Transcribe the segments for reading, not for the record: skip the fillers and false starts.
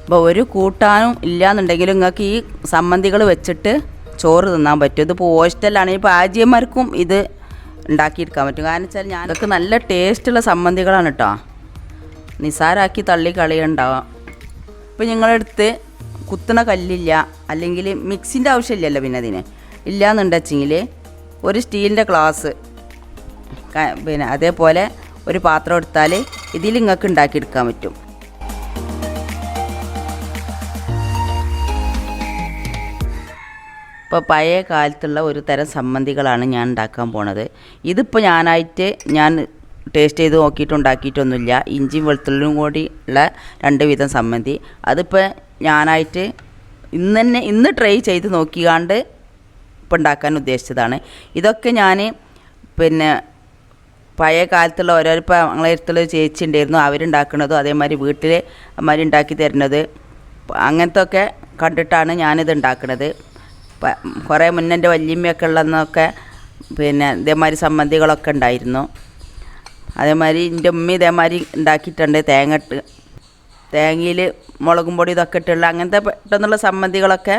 അപ്പോൾ ഒരു കൂട്ടാനും ഇല്ലയെന്നുണ്ടെങ്കിലും നിങ്ങൾക്ക് ഈ സമ്മന്തികൾ വെച്ചിട്ട് ചോറ് തിന്നാൻ പറ്റും. ഇതിപ്പോൾ ഹോസ്റ്റലാണെങ്കിൽ ഇപ്പോൾ ആജിയന്മാർക്കും ഇത് ഉണ്ടാക്കിയെടുക്കാൻ പറ്റും. കാരണം വെച്ചാൽ ഞാനൊക്കെ നല്ല ടേസ്റ്റുള്ള സമ്മന്തികളാണ് കേട്ടോ. നിസാരാക്കി തള്ളി കളിയുണ്ടാവാം. ഇപ്പോൾ നിങ്ങളടുത്ത് കുത്തണ കല്ലില്ല, അല്ലെങ്കിൽ മിക്സിൻ്റെ ആവശ്യമില്ലല്ലോ പിന്നെ അതിന് ഇല്ലയെന്നുണ്ടെച്ചെങ്കിൽ ഒരു സ്റ്റീലിൻ്റെ ഗ്ലാസ് പിന്നെ അതേപോലെ ഒരു പാത്രം എടുത്താൽ ഇതിൽ നിങ്ങൾക്ക് ഉണ്ടാക്കിയെടുക്കാൻ പറ്റും. ഇപ്പോൾ പഴയ കാലത്തുള്ള ഒരു തരം സമ്മന്തികളാണ് ഞാൻ ഉണ്ടാക്കാൻ പോണത്. ഇതിപ്പോൾ ഞാൻ ടേസ്റ്റ് ചെയ്ത് നോക്കിയിട്ട് ഉണ്ടാക്കിയിട്ടൊന്നുമില്ല. ഇഞ്ചിയും വെളുത്തുള്ളിയും കൂടി ഉള്ള 2 വിധം സമ്മന്തി. അതിപ്പോൾ ഞാനായിട്ട് ഇന്ന് ട്രൈ ചെയ്ത് നോക്കിയാണ്ട് ഇപ്പോൾ ഉണ്ടാക്കാൻ ഉദ്ദേശിച്ചതാണ്. ഇതൊക്കെ ഞാൻ പിന്നെ പഴയ കാലത്തുള്ള ഓരോരോ ഇപ്പോൾ ഞങ്ങളെ അടുത്തുള്ള ചേച്ചി ഉണ്ടായിരുന്നു, അവരുണ്ടാക്കുന്നതും അതേമാതിരി വീട്ടിൽ അമ്മമാർ ഉണ്ടാക്കി തരുന്നത് അങ്ങനത്തെ ഒക്കെ കണ്ടിട്ടാണ് ഞാനിത് ഉണ്ടാക്കുന്നത്. കുറേ മുന്നേ എൻ്റെ വല്യമ്മയൊക്കെ ഉള്ളതെന്നൊക്കെ പിന്നെ ഇതേമാതിരി സമ്മന്തികളൊക്കെ ഉണ്ടായിരുന്നു. അതേമാതിരി എൻ്റെ ഉമ്മ ഇതേമാതിരി ഉണ്ടാക്കിയിട്ടുണ്ട്. തേങ്ങയിൽ മുളകും പൊടി ഇതൊക്കെ ഇട്ടുള്ള അങ്ങനത്തെ പെട്ടെന്നുള്ള സമ്മന്തികളൊക്കെ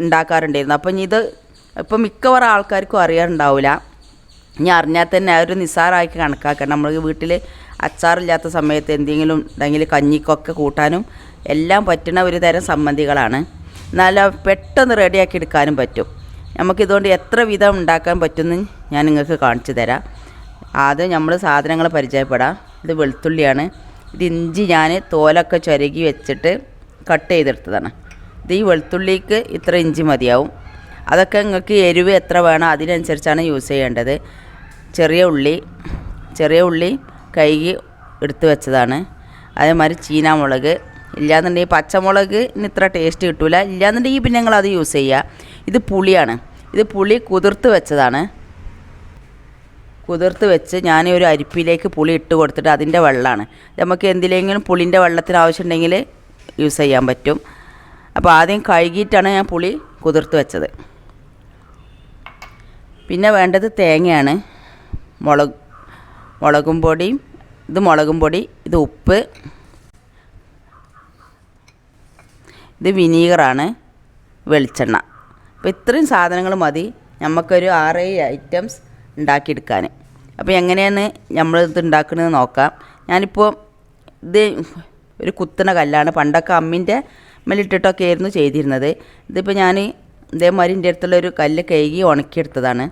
ഉണ്ടാക്കാറുണ്ടായിരുന്നു. അപ്പം ഇത് ഇപ്പം മിക്കവാറും ആൾക്കാർക്കും അറിയാറുണ്ടാവില്ല. ഇനി അറിഞ്ഞാൽ തന്നെ ഒരു നിസ്സാരമാക്കി കണക്കാക്കണം. നമ്മൾ വീട്ടിൽ അച്ചാറില്ലാത്ത സമയത്ത് എന്തെങ്കിലും ഉണ്ടെങ്കിൽ കഞ്ഞിക്കൊക്കെ കൂട്ടാനും എല്ലാം പറ്റുന്ന ഒരു തരം സമ്മന്തികളാണ്. നല്ല പെട്ടെന്ന് റെഡിയാക്കി എടുക്കാനും പറ്റും. നമുക്കിതുകൊണ്ട് എത്ര വിധം ഉണ്ടാക്കാൻ പറ്റുമെന്ന് ഞാൻ നിങ്ങൾക്ക് കാണിച്ചു തരാം. ആദ്യം നമ്മൾ സാധനങ്ങൾ പരിചയപ്പെടാം. ഇത് വെളുത്തുള്ളിയാണ്. ഇത് ഇഞ്ചി ഞാൻ തോലൊക്കെ ചുരകി വെച്ചിട്ട് കട്ട് ചെയ്തെടുത്തതാണ്. ഇത് ഈ വെളുത്തുള്ളിക്ക് ഇത്ര ഇഞ്ചി മതിയാവും. അതൊക്കെ നിങ്ങൾക്ക് എരിവ് എത്ര വേണം അതിനനുസരിച്ചാണ് യൂസ് ചെയ്യേണ്ടത്. ചെറിയ ഉള്ളി കഴുകി എടുത്ത് വെച്ചതാണ്. അതേമാതിരി ചീനാമുളക്, ഇല്ലയെന്നുണ്ടെങ്കിൽ പച്ചമുളകിന് ഇത്ര ടേസ്റ്റ് കിട്ടില്ല, ഇല്ലയെന്നുണ്ടെങ്കിൽ പിന്നെ നിങ്ങളത് യൂസ് ചെയ്യുക. ഇത് പുളിയാണ്. ഇത് പുളി കുതിർത്ത് വെച്ചതാണ്. കുതിർത്ത് വെച്ച് ഞാൻ ഒരു അരിപ്പിലേക്ക് പുളി ഇട്ട് കൊടുത്തിട്ട് അതിൻ്റെ വെള്ളമാണ്. നമുക്ക് എന്തിലെങ്കിലും പുളിൻ്റെ വെള്ളത്തിന് ആവശ്യമുണ്ടെങ്കിൽ യൂസ് ചെയ്യാൻ പറ്റും. അപ്പോൾ ആദ്യം കഴുകിയിട്ടാണ് ഞാൻ പുളി കുതിർത്ത് വെച്ചത്. പിന്നെ വേണ്ടത് തേങ്ങയാണ്. മുളകും പൊടിയും, ഇത് മുളകും പൊടി, ഇത് ഉപ്പ്, ഇത് വിനീഗറാണ്, വെളിച്ചെണ്ണ. അപ്പോൾ ഇത്രയും സാധനങ്ങൾ മതി നമുക്കൊരു 6-7 ഐറ്റംസ് ഉണ്ടാക്കിയെടുക്കാൻ. അപ്പോൾ എങ്ങനെയാണ് നമ്മളിത് ഉണ്ടാക്കുന്നത് നോക്കാം. ഞാനിപ്പോൾ ഇത് ഒരു കുത്തണ കല്ലാണ്. പണ്ടൊക്കെ അമ്മിൻ്റെ മേലിട്ടിട്ടൊക്കെ ആയിരുന്നു ചെയ്തിരുന്നത്. ഇതിപ്പോൾ ഞാൻ ഇതേമാതിരി എൻ്റെ അടുത്തുള്ളൊരു കല്ല് കഴുകി ഉണക്കിയെടുത്തതാണ്.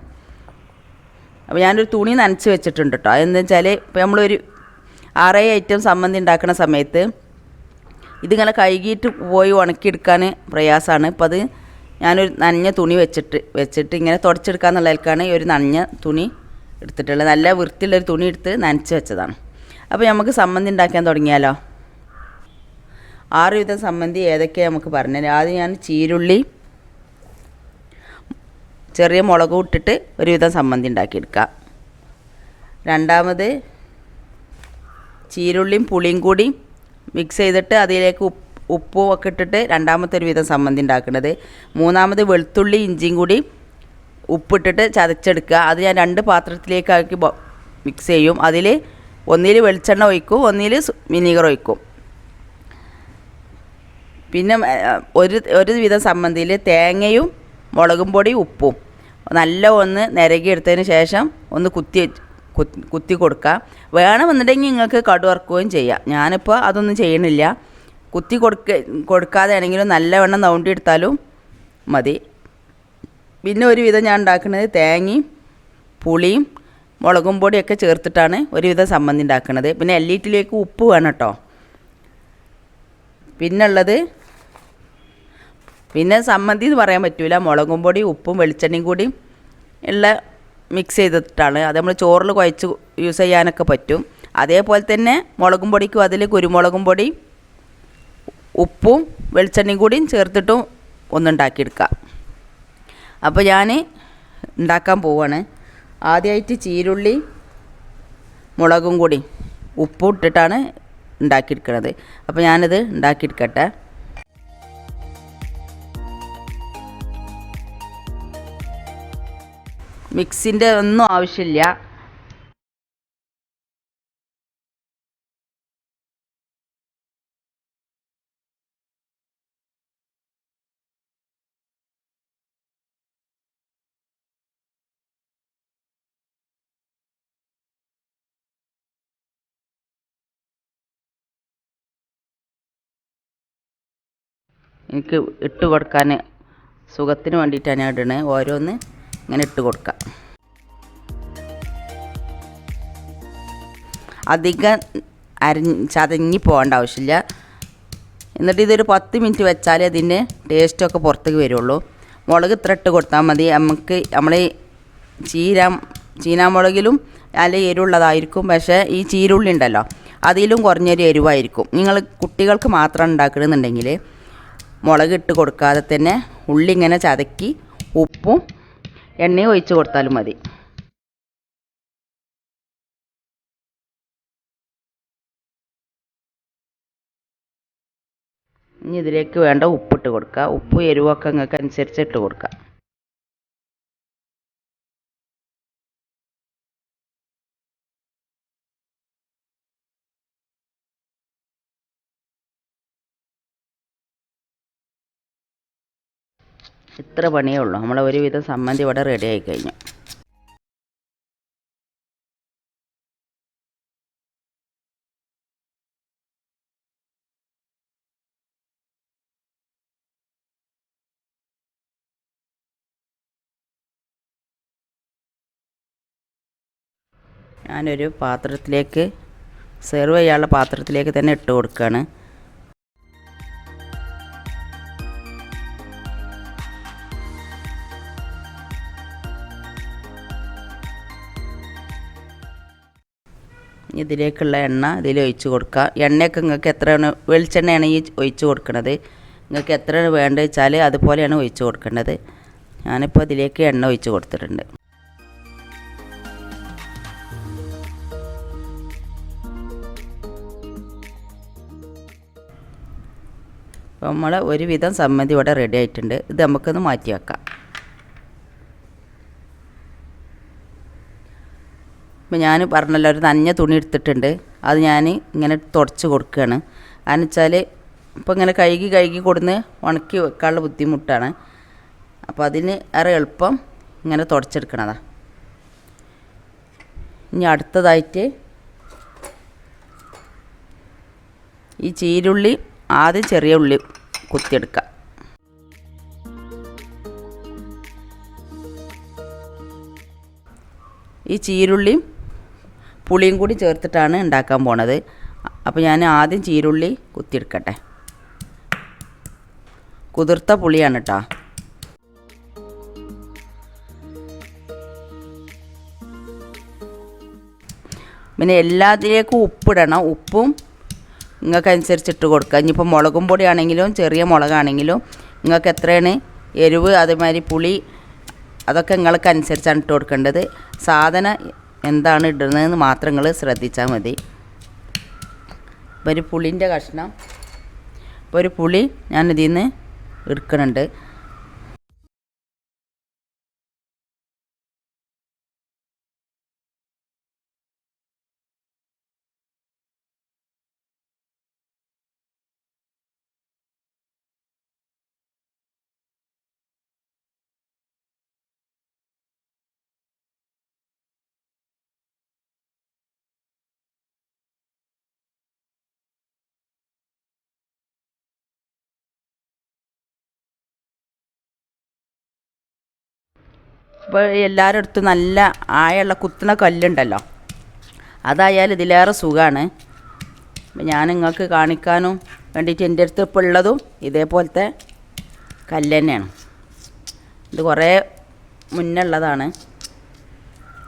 അപ്പോൾ ഞാനൊരു തുണി നനച്ച് വെച്ചിട്ടുണ്ട് കേട്ടോ. അതെന്താ വെച്ചാൽ ഇപ്പോൾ നമ്മളൊരു 6-7 ഐറ്റം സമ്മന്തി ഉണ്ടാക്കുന്ന സമയത്ത് ഇതിങ്ങനെ കഴുകിയിട്ട് പോയി ഉണക്കിയെടുക്കാൻ പ്രയാസമാണ്. ഇപ്പോൾ അത് ഞാനൊരു നനഞ്ഞ തുണി വെച്ചിട്ട് ഇങ്ങനെ തുടച്ചെടുക്കാമെന്നുള്ളതിലേക്കാണ് ഈ ഒരു നനഞ്ഞ തുണി എടുത്തിട്ടുള്ളത്. നല്ല വൃത്തിയുള്ളൊരു തുണി എടുത്ത് നനച്ച് വെച്ചതാണ്. അപ്പോൾ നമുക്ക് സമ്മന്തി ഉണ്ടാക്കാൻ തുടങ്ങിയാലോ. 6 വിധം സമ്മന്തി ഏതൊക്കെയാണ് നമുക്ക് പറഞ്ഞത്. ആദ്യം ഞാൻ ചീരുള്ളി ചെറിയ മുളകും ഇട്ടിട്ട് ഒരു വിധം സമ്മന്തി ഉണ്ടാക്കിയെടുക്കാം. രണ്ടാമത് ചീരുള്ളിയും പുളിയും കൂടി മിക്സ് ചെയ്തിട്ട് അതിലേക്ക് ഉപ്പും ഒക്കെ ഇട്ടിട്ട് രണ്ടാമത്തെ ഒരു വിധം സമ്മന്തി ഉണ്ടാക്കുന്നത്. മൂന്നാമത് വെളുത്തുള്ളി ഇഞ്ചിയും കൂടി ഉപ്പിട്ടിട്ട് ചതച്ചെടുക്കുക. അത് ഞാൻ 2 പാത്രത്തിലേക്കാക്കി മിക്സ് ചെയ്യും. അതിൽ ഒന്നിൽ വെളിച്ചെണ്ണ ഒഴിക്കും, ഒന്നിൽ വിനീഗർ ഒഴിക്കും. പിന്നെ ഒരു വിധം സമ്മന്തിയിൽ തേങ്ങയും മുളകും പൊടി ഉപ്പും നല്ല ഒന്ന് നിരകിയെടുത്തതിന് ശേഷം ഒന്ന് കുത്തി കൊടുക്കുക. വേണമെന്നുണ്ടെങ്കിൽ നിങ്ങൾക്ക് കടുവറക്കുകയും ചെയ്യാം. ഞാനിപ്പോൾ അതൊന്നും ചെയ്യണില്ല. കുത്തി കൊടുക്കാതെ ആണെങ്കിലും നല്ലവണ്ണം നൗണ്ടിയെടുത്താലും മതി. പിന്നെ ഒരു വിധം ഞാൻ ഉണ്ടാക്കുന്നത് തേങ്ങയും പുളിയും മുളകും പൊടിയൊക്കെ ചേർത്തിട്ടാണ് ഒരുവിധം സമ്മന്തി ഉണ്ടാക്കുന്നത്. പിന്നെ എല്ലിട്ടിലേക്ക് ഉപ്പ് വേണം കേട്ടോ. പിന്നെ സമ്മന്തി എന്ന് പറയാൻ പറ്റില്ല. മുളകും പൊടി ഉപ്പും വെളിച്ചെണ്ണയും കൂടി ഉള്ള മിക്സ് ചെയ്തിട്ടാണ്. അത് നമ്മൾ ചോറിൽ കുഴച്ച് യൂസ് ചെയ്യാനൊക്കെ പറ്റും. അതേപോലെ തന്നെ മുളകും പൊടിക്കും അതിൽ കുരുമുളകും പൊടി ഉപ്പും വെളിച്ചെണ്ണയും കൂടിയും ചേർത്തിട്ടും ഒന്നുണ്ടാക്കിയെടുക്കാം. അപ്പോൾ ഞാൻ ഉണ്ടാക്കാൻ പോവാണ്. ആദ്യമായിട്ട് ചീരുള്ളി മുളകും കൂടി ഉപ്പും ഇട്ടിട്ടാണ് ഉണ്ടാക്കിയെടുക്കുന്നത്. അപ്പോൾ ഞാനിത് ഉണ്ടാക്കിയെടുക്കട്ടെ. മിക്സിൻ്റെ ഒന്നും ആവശ്യമില്ല. എനിക്ക് ഇട്ട് കൊടുക്കാൻ സുഖത്തിന് വേണ്ടിയിട്ടാണ് ഞാൻ ഇടണേ. ഓരോന്ന് ഇങ്ങനെ ഇട്ട് കൊടുക്കാം. അധികം ചതഞ്ഞ് പോകേണ്ട ആവശ്യമില്ല. എന്നിട്ട് ഇതൊരു 10 മിനിറ്റ് വെച്ചാലേ അതിൻ്റെ ടേസ്റ്റൊക്കെ പുറത്തേക്ക് വരുള്ളൂ. മുളക് ഇത്ര ഇട്ട് കൊടുത്താൽ മതി. നമുക്ക് നമ്മൾ ചീനാമുളകിലും നല്ല എരിവുള്ളതായിരിക്കും. പക്ഷേ ഈ ചീരുള്ളി ഉണ്ടല്ലോ അതിലും കുറഞ്ഞൊരു എരിവായിരിക്കും. നിങ്ങൾ കുട്ടികൾക്ക് മാത്രം ഉണ്ടാക്കണമെന്നുണ്ടെങ്കിൽ മുളക് ഇട്ട് കൊടുക്കാതെ തന്നെ ഉള്ളി ഇങ്ങനെ ചതക്കി ഉപ്പും എണ്ണയും ഒഴിച്ച് കൊടുത്താലും മതി. ഇനി ഇതിലേക്ക് വേണ്ട ഉപ്പിട്ട് കൊടുക്കുക. ഉപ്പ് എരിവൊക്കെ നിങ്ങൾക്ക് അനുസരിച്ച് ഇട്ട് കൊടുക്കുക. ഇത്ര പണിയേ ഉള്ളൂ. നമ്മളെ ഒരുവിധം സമ്മന്തി ഇവിടെ റെഡി ആയി കഴിഞ്ഞു. ഞാനൊരു പാത്രത്തിലേക്ക് സെർവ് ചെയ്യാനുള്ള പാത്രത്തിലേക്ക് തന്നെ ഇട്ട് കൊടുക്കുകയാണ്. ഇതിലേക്കുള്ള എണ്ണ ഇതിൽ ഒഴിച്ച് കൊടുക്കുക. എണ്ണയൊക്കെ നിങ്ങൾക്ക് എത്രയാണ്, വെളിച്ചെണ്ണയാണ് ഈ ഒഴിച്ച് കൊടുക്കുന്നത്. നിങ്ങൾക്ക് എത്രയാണ് വേണ്ടത് വെച്ചാൽ അതുപോലെയാണ് ഒഴിച്ച് കൊടുക്കേണ്ടത്. ഞാനിപ്പോൾ ഇതിലേക്ക് എണ്ണ ഒഴിച്ച് കൊടുത്തിട്ടുണ്ട്. അപ്പോൾ നമ്മൾ ഒരുവിധം സമ്മന്തി ഇവിടെ റെഡി ആയിട്ടുണ്ട്. ഇത് നമുക്കൊന്ന് മാറ്റി വെക്കാം. ഇപ്പോൾ ഞാൻ പറഞ്ഞല്ലോ ഒരു നനഞ്ഞ തുണി എടുത്തിട്ടുണ്ട്. അത് ഞാൻ ഇങ്ങനെ തുടച്ച് കൊടുക്കുകയാണ്. അതെന്ന് വെച്ചാൽ ഇപ്പോൾ ഇങ്ങനെ കഴുകി കൊടുന്ന് ഉണക്കി വെക്കാനുള്ള ബുദ്ധിമുട്ടാണ്. അപ്പോൾ അതിന് ഏറെ എളുപ്പം ഇങ്ങനെ തുടച്ചെടുക്കണതാണ്. ഇനി അടുത്തതായിട്ട് ഈ ചീരുള്ളി ആദ്യം ചെറിയ ഉള്ളി കുത്തിയെടുക്കുക. ഈ ചീരുള്ളിയും പുളിയും കൂടി ചേർത്തിട്ടാണ് ഉണ്ടാക്കാൻ പോണത്. അപ്പോൾ ഞാൻ ആദ്യം ചീരുള്ളി കുത്തിയെടുക്കട്ടെ. കുതിർത്ത പുളിയാണ് കേട്ടോ. പിന്നെ എല്ലാത്തിലേക്കും ഉപ്പിടണം. ഉപ്പും നിങ്ങൾക്ക് അനുസരിച്ചിട്ട് കൊടുക്കുക. ഇനിയിപ്പോൾ മുളകും പൊടിയാണെങ്കിലും ചെറിയ മുളകാണെങ്കിലും നിങ്ങൾക്ക് എത്രയാണ് എരിവ് അതേമാതിരി പുളി അതൊക്കെ നിങ്ങൾക്ക് അനുസരിച്ചാണ് ഇട്ട് കൊടുക്കേണ്ടത്. സാധനം എന്താണ് ഇടുന്നതെന്ന് മാത്രം നിങ്ങൾ ശ്രദ്ധിച്ചാൽ മതി. ഇപ്പോൾ ഒരു പുളിൻ്റെ കഷ്ണം, ഇപ്പോൾ ഒരു പുളി ഞാൻ ഇതിൽ നിന്ന് എടുക്കുന്നുണ്ട്. ഇപ്പോൾ എല്ലാവരുടെ അടുത്തും നല്ല ആയുള്ള കുത്തുന്ന കല്ലുണ്ടല്ലോ, അതായാൽ ഇതിലേറെ സുഖമാണ്. ഞാൻ നിങ്ങൾക്ക് കാണിക്കാനും വേണ്ടിയിട്ട് എൻ്റെ അടുത്ത് ഇപ്പോൾ ഉള്ളതും ഇതേപോലത്തെ കല്ല് തന്നെയാണ്. ഇത് കുറേ മുന്നുള്ളതാണ്.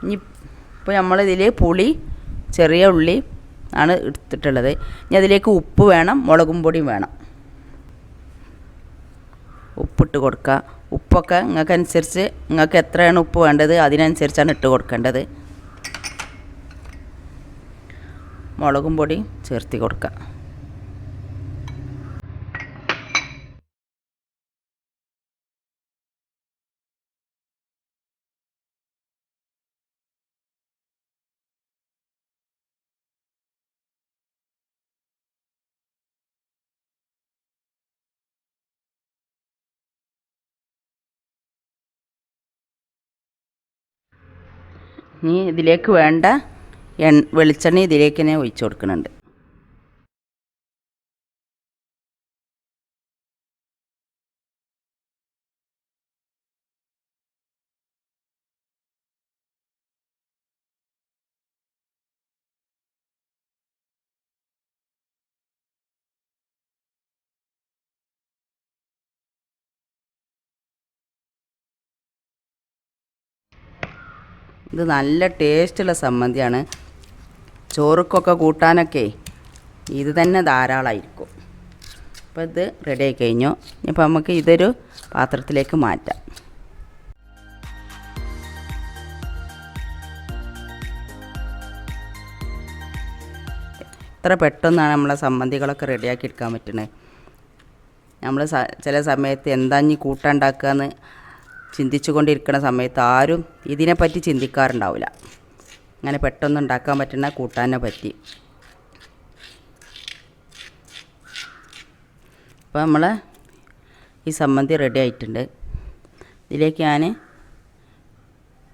ഇനി ഇപ്പോൾ നമ്മളിതിൽ പുളി ചെറിയ ഉള്ളി ആണ് എടുത്തിട്ടുള്ളത്. ഇനി അതിലേക്ക് ഉപ്പ് വേണം, മുളകും പൊടിയും വേണം. ഉപ്പിട്ട് കൊടുക്കുക. ഉപ്പൊക്കെ നിങ്ങൾക്ക് അനുസരിച്ച് നിങ്ങൾക്ക് എത്രയാണ് ഉപ്പ് വേണ്ടത് അതിനനുസരിച്ചാണ് ഇട്ട് കൊടുക്കേണ്ടത്. മുളകും പൊടി ചേർത്തി കൊടുക്കുക. ഇനി ഇതിലേക്ക് വേണ്ട വെളിച്ചെണ്ണ ഇതിലേക്ക് തന്നെ ഒഴിച്ച് കൊടുക്കുന്നുണ്ട്. ഇത് നല്ല ടേസ്റ്റുള്ള സമ്മന്തിയാണ്. ചോറുക്കൊക്കെ കൂട്ടാനൊക്കെ ഇത് തന്നെ ധാരാളമായിരിക്കും. അപ്പോൾ ഇത് റെഡി ആയി കഴിഞ്ഞു. ഇപ്പോൾ നമുക്ക് ഇതൊരു പാത്രത്തിലേക്ക് മാറ്റാം. ഇത്ര പെട്ടെന്നാണ് നമ്മളെ സമ്മന്തികളൊക്കെ റെഡിയാക്കി എടുക്കാൻ പറ്റുന്നത്. നമ്മൾ ചില സമയത്ത് എന്താ ഇനി കൂട്ടുണ്ടാക്കുകയെന്ന് ചിന്തിച്ചു കൊണ്ടിരിക്കുന്ന സമയത്ത് ആരും ഇതിനെപ്പറ്റി ചിന്തിക്കാറുണ്ടാവില്ല. അങ്ങനെ പെട്ടെന്ന് ഉണ്ടാക്കാൻ പറ്റുന്ന കൂട്ടാനെ പറ്റി. അപ്പോൾ നമ്മൾ ഈ സമ്മന്തി റെഡി ആയിട്ടുണ്ട്. ഇതിലേക്ക് ഞാൻ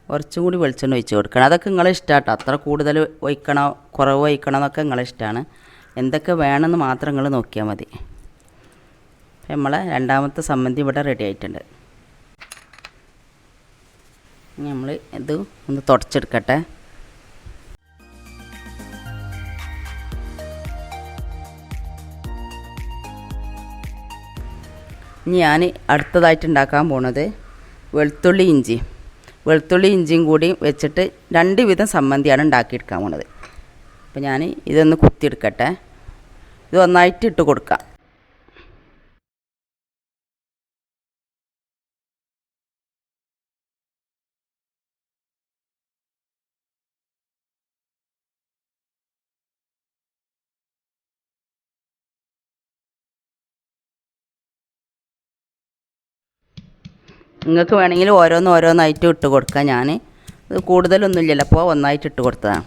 കുറച്ചും കൂടി വെളിച്ചെണ്ണ ഒഴിച്ച് കൊടുക്കണം. അതൊക്കെ നിങ്ങളെ ഇഷ്ടമാട്ടോ. അത്ര കൂടുതൽ ഒഴിക്കണോ കുറവ് ഒഴിക്കണം എന്നൊക്കെ നിങ്ങളെ ഇഷ്ടമാണ്. എന്തൊക്കെ വേണമെന്ന് മാത്രം നിങ്ങൾ നോക്കിയാൽ മതി. നമ്മളെ രണ്ടാമത്തെ സമ്മന്തി ഇവിടെ റെഡി ആയിട്ടുണ്ട്. നമ്മൾ ഇത് ഒന്ന് തുടച്ചെടുക്കട്ടെ. ഇനി ഞാൻ അടുത്തതായിട്ട് ഉണ്ടാക്കാൻ പോണത് വെളുത്തുള്ളി ഇഞ്ചിയും കൂടി വെച്ചിട്ട് 2 വിധം സമ്മന്തിയാണ് ഉണ്ടാക്കിയെടുക്കാൻ പോണത്. അപ്പോൾ ഞാൻ ഇതൊന്ന് കുത്തിയെടുക്കട്ടെ. ഇത് ഒന്നായിട്ട് ഇട്ട് കൊടുക്കാം. നിങ്ങൾക്ക് വേണമെങ്കിൽ ഓരോന്നായിട്ട് ഇട്ട് കൊടുക്കാം. ഞാൻ ഇത് കൂടുതലൊന്നും ഇല്ലല്ലോ, അപ്പോൾ ഒന്നായിട്ട് ഇട്ട് കൊടുത്തതാണ്.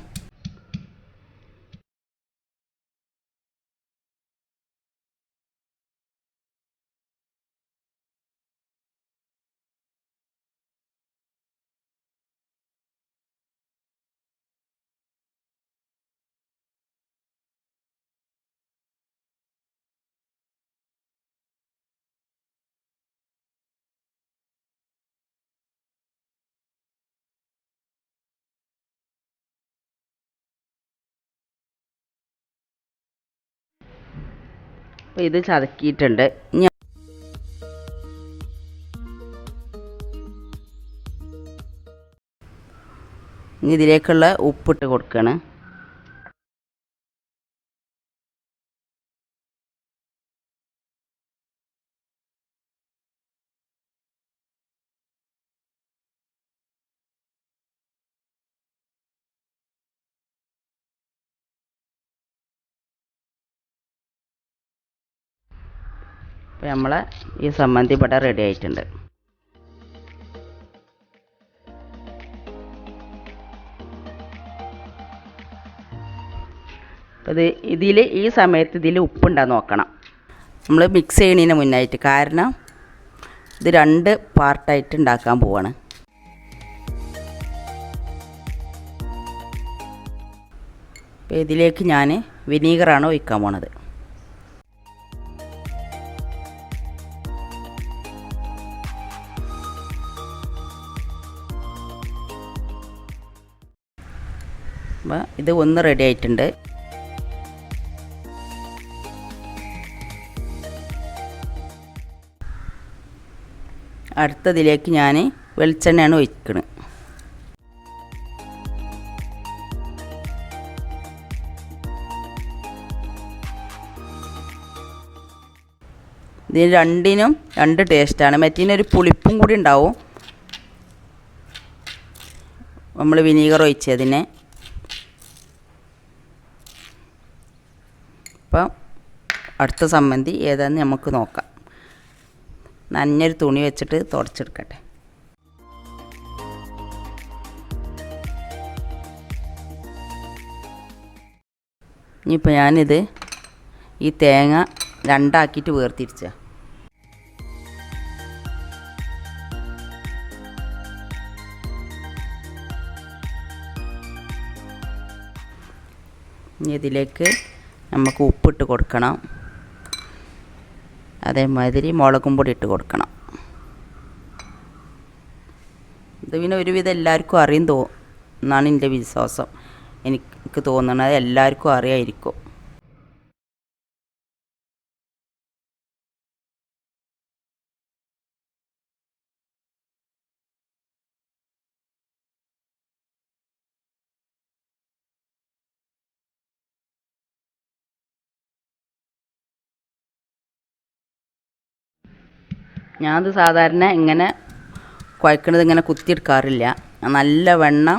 അപ്പോൾ ഇത് ചതക്കിയിട്ടുണ്ട്. ഇനി ഇതിലേക്കുള്ള ഉപ്പിട്ട് കൊടുക്കുകയാണ്. അപ്പോൾ നമ്മളെ ഈ സമ്മന്തി ഇവിടെ റെഡി ആയിട്ടുണ്ട്. അപ്പോൾ ഈ സമയത്ത് ഇതിൽ ഉപ്പുണ്ടോ നോക്കണം. നമ്മൾ മിക്സ് ചെയ്യണതിന് മുന്നായിട്ട്. കാരണം ഇത് 2 പാർട്ടായിട്ട് ഉണ്ടാക്കാൻ പോവാണ്. അപ്പോൾ ഇതിലേക്ക് ഞാൻ വിനീഗറാണ് ഒഴിക്കാൻ പോണത്. അപ്പോൾ ഇത് ഒന്ന് റെഡി ആയിട്ടുണ്ട്. അടുത്തതിലേക്ക് ഞാൻ വെളിച്ചെണ്ണയാണ് ഒഴിക്കുന്നത്. ഇതിന് രണ്ടിനും 2 ടേസ്റ്റാണ്. മറ്റേതിനൊരു പുളിപ്പും കൂടി ഉണ്ടാവും നമ്മൾ വിനീഗർ ഒഴിച്ചതിന്. അപ്പം അടുത്ത സമ്മന്തി ഏതാണെന്ന് നമുക്ക് നോക്കാം. നനഞ്ഞൊരു തുണി വെച്ചിട്ട് തുടച്ചെടുക്കട്ടെ. ഇനിയിപ്പോൾ ഞാനിത് ഈ തേങ്ങ 2 ആക്കിയിട്ട് വേർതിരിച്ച. ഇനി ഇതിലേക്ക് നമുക്ക് ഉപ്പിട്ട് കൊടുക്കണം. അതേമാതിരി മുളകും പൊടി ഇട്ട് കൊടുക്കണം. ഇത് പിന്നെ ഒരുവിധം എല്ലാവർക്കും അറിയും എന്നാണ് എൻ്റെ വിശ്വാസം. എനിക്ക് തോന്നുന്നത് എല്ലാവർക്കും അറിയായിരിക്കും. ഞാനത് സാധാരണ ഇങ്ങനെ കുഴക്കണത് ഇങ്ങനെ കുത്തിയെടുക്കാറില്ല. നല്ല വെണ്ണം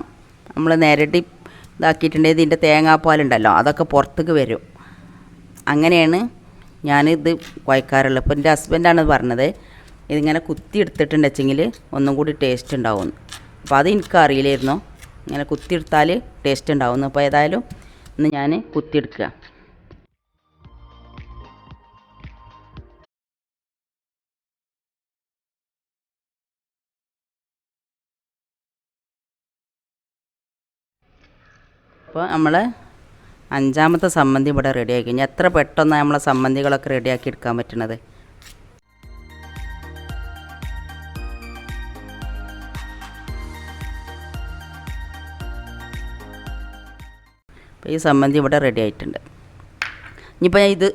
നമ്മൾ നേരിട്ട് ഇതാക്കിയിട്ടുണ്ടെങ്കിൽ ഇതിൻ്റെ തേങ്ങാപ്പാലുണ്ടല്ലോ അതൊക്കെ പുറത്തേക്ക് വരും. അങ്ങനെയാണ് ഞാനിത് കുഴക്കാറുള്ളത്. ഇപ്പോൾ എൻ്റെ ഹസ്ബൻഡാണ് പറഞ്ഞത് ഇതിങ്ങനെ കുത്തി എടുത്തിട്ടുണ്ടെച്ചെങ്കിൽ ഒന്നും കൂടി ടേസ്റ്റ് ഉണ്ടാവുമെന്ന്. അപ്പോൾ അത് എനിക്കറിയില്ലായിരുന്നു, ഇങ്ങനെ കുത്തിയെടുത്താൽ ടേസ്റ്റ് ഉണ്ടാവുമെന്ന്. അപ്പോൾ ഏതായാലും ഇന്ന് ഞാൻ കുത്തിയെടുക്കുക. അപ്പോൾ നമ്മൾ 5ാമത്തെ സമ്മന്തി ഇവിടെ റെഡിയാക്കി. ഇനി എത്ര പെട്ടെന്ന് നമ്മളെ സമ്മന്തികളൊക്കെ റെഡിയാക്കി എടുക്കാൻ പറ്റുന്നത്. അപ്പോൾ ഈ സമ്മന്തി ഇവിടെ റെഡി ആയിട്ടുണ്ട്. ഇനിയിപ്പോൾ ഞാൻ ഇത്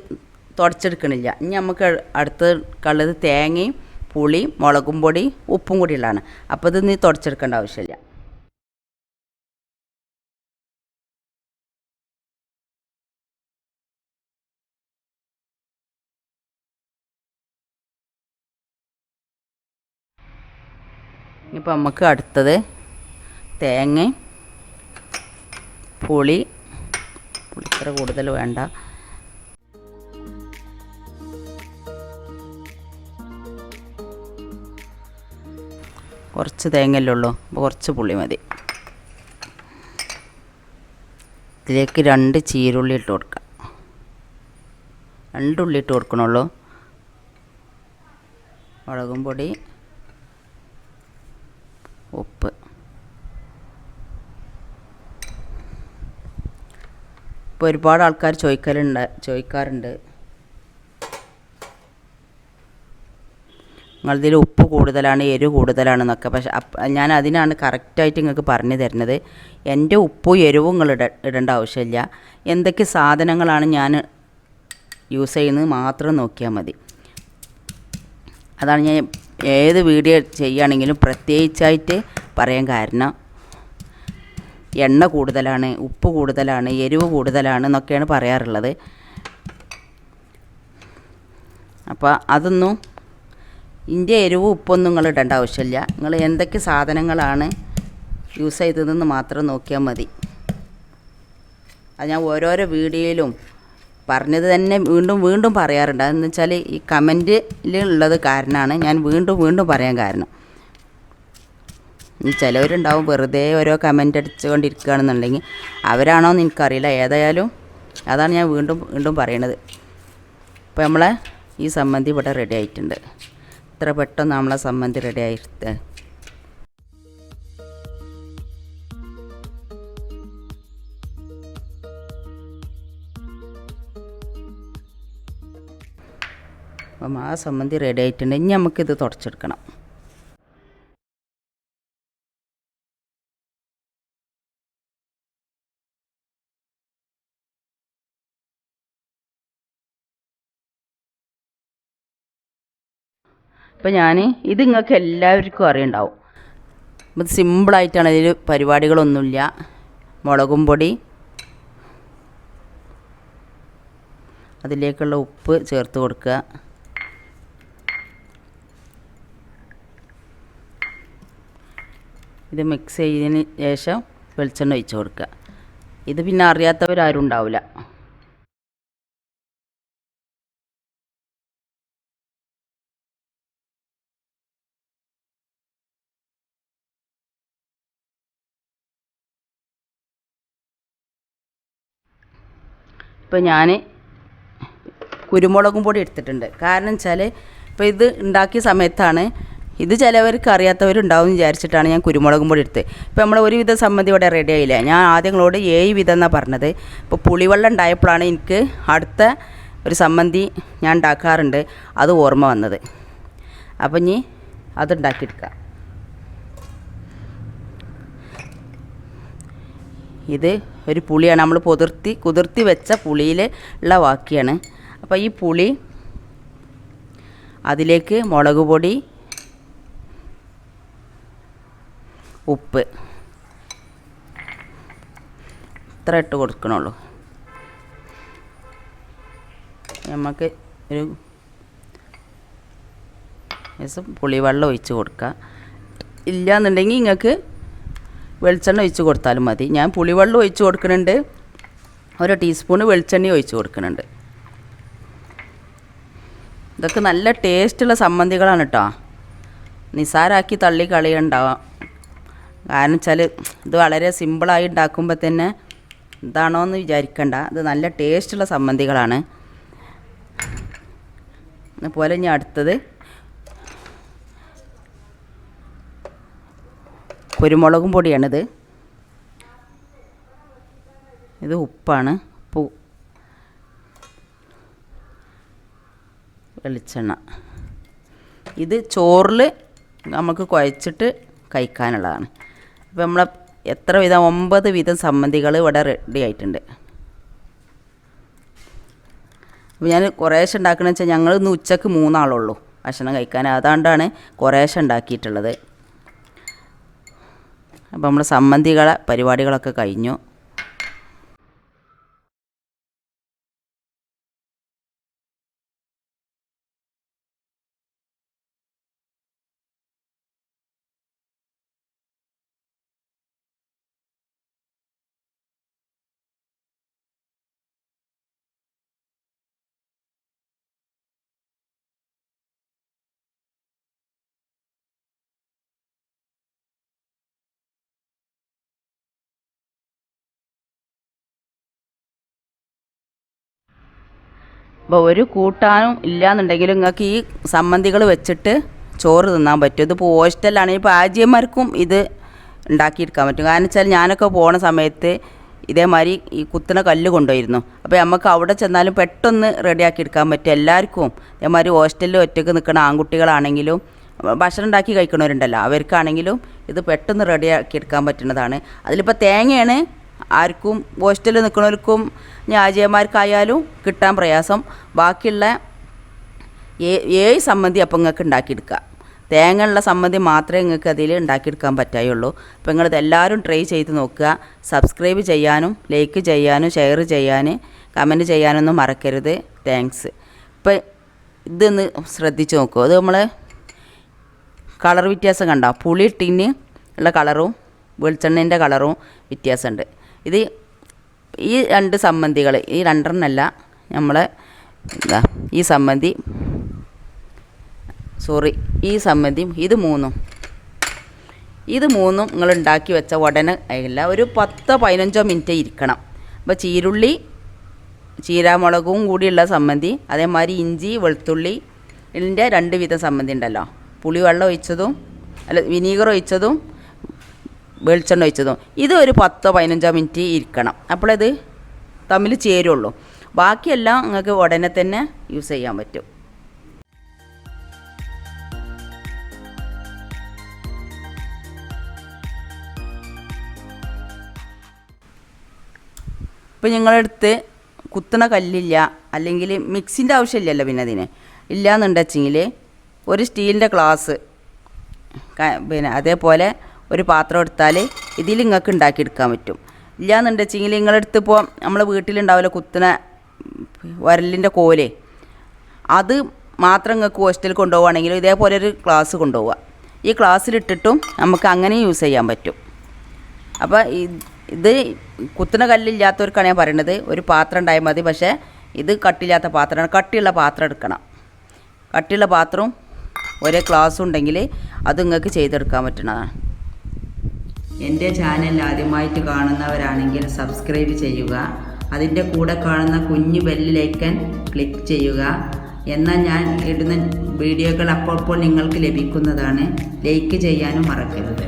തുടച്ചെടുക്കണില്ല. ഇനി നമുക്ക് അടുത്ത് ഉള്ളത് തേങ്ങയും പുളിയും മുളകും പൊടി ഉപ്പും കൂടിയുള്ളതാണ്. അപ്പോൾ ഇത് നീ തുടച്ചെടുക്കേണ്ട ആവശ്യമില്ല. ഇനിയിപ്പോൾ നമുക്ക് അടുത്തത് തേങ്ങയും പുളി ഇത്ര കൂടുതൽ വേണ്ട, കുറച്ച് തേങ്ങയല്ലേ ഉള്ളൂ, അപ്പോൾ കുറച്ച് പുളി മതി. ഇതിലേക്ക് 2 ചീരുള്ളി ഇട്ട് കൊടുക്കാം. 2 ഉള്ളി ഇട്ട് കൊടുക്കണുള്ളൂ. മുളകും പൊടി, ഉപ്പ്. ഇപ്പോൾ ഒരുപാട് ആൾക്കാർ ചോദിക്കാറുണ്ട് നിങ്ങളിതിൽ ഉപ്പ് കൂടുതലാണ് എരിവ് കൂടുതലാണെന്നൊക്കെ. പക്ഷെ ഞാൻ അതിനാണ് കറക്റ്റായിട്ട് നിങ്ങൾക്ക് പറഞ്ഞു തരുന്നത്. എൻ്റെ ഉപ്പും എരിവും നിങ്ങൾ ഇടേണ്ട ആവശ്യമില്ല. എന്തൊക്കെ സാധനങ്ങളാണ് ഞാൻ യൂസ് ചെയ്യുന്നത് മാത്രം നോക്കിയാൽ മതി. അതാണ് ഞാൻ ഏത് വീഡിയോ ചെയ്യുകയാണെങ്കിലും പ്രത്യേകിച്ചായിട്ട് പറയാൻ കാരണം. എണ്ണ കൂടുതലാണ്, ഉപ്പ് കൂടുതലാണ്, എരിവ് കൂടുതലാണ് എന്നൊക്കെയാണ് പറയാറുള്ളത്. അപ്പോൾ അതൊന്നും ഇതിൻ്റെ എരിവും ഉപ്പൊന്നും നിങ്ങൾ ഇടേണ്ട ആവശ്യമില്ല. നിങ്ങൾ എന്തൊക്കെ സാധനങ്ങളാണ് യൂസ് ചെയ്തതെന്ന് മാത്രം നോക്കിയാൽ മതി. അത് ഞാൻ ഓരോരോ വീഡിയോയിലും പറഞ്ഞത് തന്നെ വീണ്ടും വീണ്ടും പറയാറുണ്ട്. അതെന്ന് വെച്ചാൽ ഈ കമൻറ്റിലുള്ളത് കാരണമാണ് ഞാൻ വീണ്ടും പറയാൻ കാരണം. ചിലവരുണ്ടാവും വെറുതെ ഓരോ കമൻ്റ് അടിച്ചുകൊണ്ടിരിക്കുകയാണെന്നുണ്ടെങ്കിൽ അവരാണോയെന്ന് എനിക്കറിയില്ല. ഏതായാലും അതാണ് ഞാൻ വീണ്ടും പറയണത്. ഇപ്പോൾ നമ്മളെ ഈ സമ്മന്തി ഇവിടെ റെഡി ആയിട്ടുണ്ട്. ഇത്ര പെട്ടെന്ന് നമ്മളെ സമ്മന്തി റെഡി ആയിട്ട്. അപ്പം ആ സമ്മന്തി റെഡി ആയിട്ടുണ്ട്. ഇനി നമുക്കിത് തുടച്ചെടുക്കണം. അപ്പോൾ ഇത് നിങ്ങൾക്ക് എല്ലാവർക്കും അറിയുണ്ടാവും. ഇത് സിമ്പിളായിട്ടാണ്, ഇതിൽ പരിപാടികളൊന്നുമില്ല. മുളകും പൊടി, അതിലേക്കുള്ള ഉപ്പ് ചേർത്ത് കൊടുക്കുക. ഇത് മിക്സ് ചെയ്തതിന് ശേഷം വെളിച്ചെണ്ണ ഒഴിച്ച് കൊടുക്കുക. ഇത് പിന്നെ അറിയാത്തവരാരും ഉണ്ടാവില്ല. ഇപ്പോൾ ഞാൻ കുരുമുളകും പൊടി എടുത്തിട്ടുണ്ട്. കാരണം വെച്ചാൽ ഇപ്പോൾ ഇത് ഉണ്ടാക്കിയ സമയത്താണ് ഇത് ചിലവർക്ക് അറിയാത്തവരുണ്ടാവും വിചാരിച്ചിട്ടാണ് ഞാൻ കുരുമുളകും പൊടി എടുത്തത്. ഇപ്പോൾ നമ്മൾ ഒരുവിധ സമ്മന്തി ഇവിടെ റെഡി ആയില്ല. ഞാൻ ആദ്യം നിങ്ങളോട് 7 വിധം എന്നാണ് പറഞ്ഞത്. ഇപ്പോൾ പുളിവെള്ളം ഉണ്ടായപ്പോഴാണ് എനിക്ക് അടുത്ത ഒരു സമ്മന്തി ഞാൻ ഉണ്ടാക്കാറുണ്ട് അത് ഓർമ്മ വന്നത്. അപ്പം ഇനി അതുണ്ടാക്കിയെടുക്കാം. ഇത് ഒരു പുളിയാണ്, നമ്മൾ കുതിർത്തി വെച്ച പുളിയിൽ ഉള്ള ബാക്കിയാണ്. അപ്പോൾ ഈ പുളി അതിലേക്ക് മുളക് പൊടി, ഉപ്പ് ഇത്ര ഇട്ട് കൊടുക്കണുള്ളൂ. നമുക്ക് ഒരു ലേശം പുളിവെള്ളം ഒഴിച്ച് കൊടുക്കുക. ഇല്ലയെന്നുണ്ടെങ്കിൽ നിങ്ങൾക്ക് വെളിച്ചെണ്ണ ഒഴിച്ച് കൊടുത്താലും മതി. ഞാൻ പുളിവെള്ളം ഒഴിച്ച് കൊടുക്കുന്നുണ്ട്, 1 ടീസ്പൂണ് വെളിച്ചെണ്ണ ഒഴിച്ച് കൊടുക്കുന്നുണ്ട്. ഇതൊക്കെ നല്ല ടേസ്റ്റുള്ള സമ്മന്തികളാണ് കേട്ടോ. നിസാരാക്കി തള്ളി കളയുണ്ടാവാം. കാരണം വെച്ചാൽ ഇത് വളരെ സിമ്പിളായി ഉണ്ടാക്കുമ്പോൾ തന്നെ ഇതാണോ എന്ന് വിചാരിക്കണ്ട, ഇത് നല്ല ടേസ്റ്റുള്ള സമ്മന്തികളാണ്. അതുപോലെ ഇനി അടുത്തത് കുരുമുളകും പൊടിയാണിത്. ഇത് ഉപ്പാണ്, ഉപ്പ്, വെളിച്ചെണ്ണ. ഇത് ചോറിൽ നമുക്ക് കുഴച്ചിട്ട് കഴിക്കാനുള്ളതാണ്. അപ്പോൾ നമ്മളെ എത്ര വിധം 9 വിധം സമ്മന്തികൾ ഇവിടെ റെഡി ആയിട്ടുണ്ട്. അപ്പോൾ ഞാൻ കുറേശ്ശെ ഉണ്ടാക്കണമെന്ന് വെച്ചാൽ ഞങ്ങൾ ഇന്ന് ഉച്ചക്ക് 3 ആളുള്ളൂ ഭക്ഷണം കഴിക്കാൻ, അതുകൊണ്ടാണ് കുറേശ്ശെ ഉണ്ടാക്കിയിട്ടുള്ളത്. അപ്പോൾ നമ്മൾ സമ്മന്തികളെ പരിപാടികളൊക്കെ കഴിഞ്ഞു. അപ്പോൾ ഒരു കൂട്ടാനും ഇല്ലയെന്നുണ്ടെങ്കിലും നിങ്ങൾക്ക് ഈ സമ്മന്തികൾ വെച്ചിട്ട് ചോറ് തിന്നാൻ പറ്റും. ഇതിപ്പോൾ ഹോസ്റ്റലിലാണെങ്കിൽ ഇപ്പോൾ ആജിയന്മാർക്കും ഇത് ഉണ്ടാക്കിയെടുക്കാൻ പറ്റും. കാരണം വെച്ചാൽ ഞാനൊക്കെ പോണ സമയത്ത് ഇതേമാതിരി ഈ കുത്തുന്ന കല്ല് കൊണ്ടുപോയിരുന്നു. അപ്പോൾ നമുക്ക് അവിടെ ചെന്നാലും പെട്ടെന്ന് റെഡിയാക്കി എടുക്കാൻ പറ്റും എല്ലാവർക്കും. ഇതേമാതിരി ഹോസ്റ്റലിൽ ഒറ്റയ്ക്ക് നിൽക്കുന്ന ആൺകുട്ടികളാണെങ്കിലും ഭക്ഷണം ഉണ്ടാക്കി കഴിക്കണവരുണ്ടല്ലോ, അവർക്കാണെങ്കിലും ഇത് പെട്ടെന്ന് റെഡിയാക്കി എടുക്കാൻ പറ്റുന്നതാണ്. അതിലിപ്പോൾ തേങ്ങയാണ് ആർക്കും ഹോസ്റ്റലിൽ നിൽക്കുന്നവർക്കും ആജിയന്മാർക്കായാലും കിട്ടാൻ പ്രയാസം. ബാക്കിയുള്ള 7 സമ്മന്തി അപ്പം നിങ്ങൾക്ക് ഉണ്ടാക്കിയെടുക്കുക. തേങ്ങ ഉള്ള സമ്മന്തി മാത്രമേ നിങ്ങൾക്ക് അതിൽ ഉണ്ടാക്കിയെടുക്കാൻ പറ്റുകയുള്ളൂ. അപ്പോൾ നിങ്ങളിത് എല്ലാവരും ട്രൈ ചെയ്ത് നോക്കുക. സബ്സ്ക്രൈബ് ചെയ്യാനും ലൈക്ക് ചെയ്യാനും ഷെയർ ചെയ്യാൻ കമൻറ്റ് ചെയ്യാനൊന്നും മറക്കരുത്. താങ്ക്സ്. ഇപ്പോൾ ഇതൊന്ന് ശ്രദ്ധിച്ച് നോക്കൂ. അത് നമ്മൾ കളർ വ്യത്യാസം കണ്ടോ? പുളി ഇട്ടിന് ഉള്ള കളറും വെളിച്ചെണ്ണേൻ്റെ കളറും വ്യത്യാസമുണ്ട്. ഇത് ഈ 2 സമ്മന്തികൾ, ഈ 2 എണ്ണമല്ല, നമ്മളെ ഈ സമ്മന്തി, ഈ സമ്മന്തിയും ഇത് മൂന്നും നിങ്ങൾ ഉണ്ടാക്കി വെച്ച ഉടനെ ആയില്ല, ഒരു 10-15 മിനിറ്റ് ഇരിക്കണം. അപ്പോൾ ചീരാമുളകും കൂടിയുള്ള സമ്മന്തി, അതേമാതിരി ഇഞ്ചി വെളുത്തുള്ളി ഇതിൻ്റെ 2 വിധം സമ്മന്തി ഉണ്ടല്ലോ, പുളിവെള്ളം ഒഴിച്ചതും വിനീഗർ ഒഴിച്ചതും വെളിച്ചെണ്ണ ഒഴിച്ചതും, ഇത് ഒരു 10-15 മിനിറ്റ് ഇരിക്കണം. അപ്പോഴത് തമ്മിൽ ചേരുള്ളൂ. ബാക്കിയെല്ലാം നിങ്ങൾക്ക് ഉടനെ തന്നെ യൂസ് ചെയ്യാൻ പറ്റും. ഇപ്പം നിങ്ങളടുത്ത് കുത്തണ കല്ലില്ല, അല്ലെങ്കിൽ മിക്സിൻ്റെ ആവശ്യമില്ലല്ലോ പിന്നെ അതിന് ഇല്ലയെന്നുണ്ടെങ്കിൽ ഒരു സ്റ്റീലിൻ്റെ ഗ്ലാസ്, പിന്നെ അതേപോലെ ഒരു പാത്രം എടുത്താൽ ഇതിൽ നിങ്ങൾക്ക് ഉണ്ടാക്കിയെടുക്കാൻ പറ്റും. ഇല്ലയെന്നുണ്ടെങ്കിൽ നിങ്ങളടുത്ത് ഇപ്പോൾ നമ്മളെ വീട്ടിലുണ്ടാവില്ല കുത്തണ ഉരലിൻ്റെ കോല്, അത് മാത്രം നിങ്ങൾക്ക് ഹോസ്റ്റലിൽ കൊണ്ടുപോവുകയാണെങ്കിൽ ഇതേപോലെ ഒരു ഗ്ലാസ് കൊണ്ടുപോവുക. ഈ ഗ്ലാസ്സിലിട്ടിട്ടും നമുക്ക് അങ്ങനെ യൂസ് ചെയ്യാൻ പറ്റും. അപ്പോൾ ഇത് കുത്തണ കല്ലില്ലാത്തവർക്കാണ് ഞാൻ പറയണത്, ഒരു പാത്രം ഉണ്ടായാൽ മതി. പക്ഷേ ഇത് കട്ടില്ലാത്ത പാത്രമാണ്, കട്ടിയുള്ള പാത്രം എടുക്കണം. കട്ടിയുള്ള പാത്രവും ഒരേ ഗ്ലാസ്സും ഉണ്ടെങ്കിൽ അത് നിങ്ങൾക്ക് ചെയ്തെടുക്കാൻ പറ്റുന്നതാണ്. എൻ്റെ ചാനൽ ആദ്യമായിട്ട് കാണുന്നവരാണെങ്കിൽ സബ്സ്ക്രൈബ് ചെയ്യുക. അതിൻ്റെ കൂടെ കാണുന്ന കുഞ്ഞു ബെല്ലിലേക്കൻ ക്ലിക്ക് ചെയ്യുക. എന്നാൽ ഞാൻ ഇടുന്ന വീഡിയോകൾ അപ്പോൾ നിങ്ങൾക്ക് ലഭിക്കുന്നതാണ്. ലൈക്ക് ചെയ്യാനും മറക്കരുത്.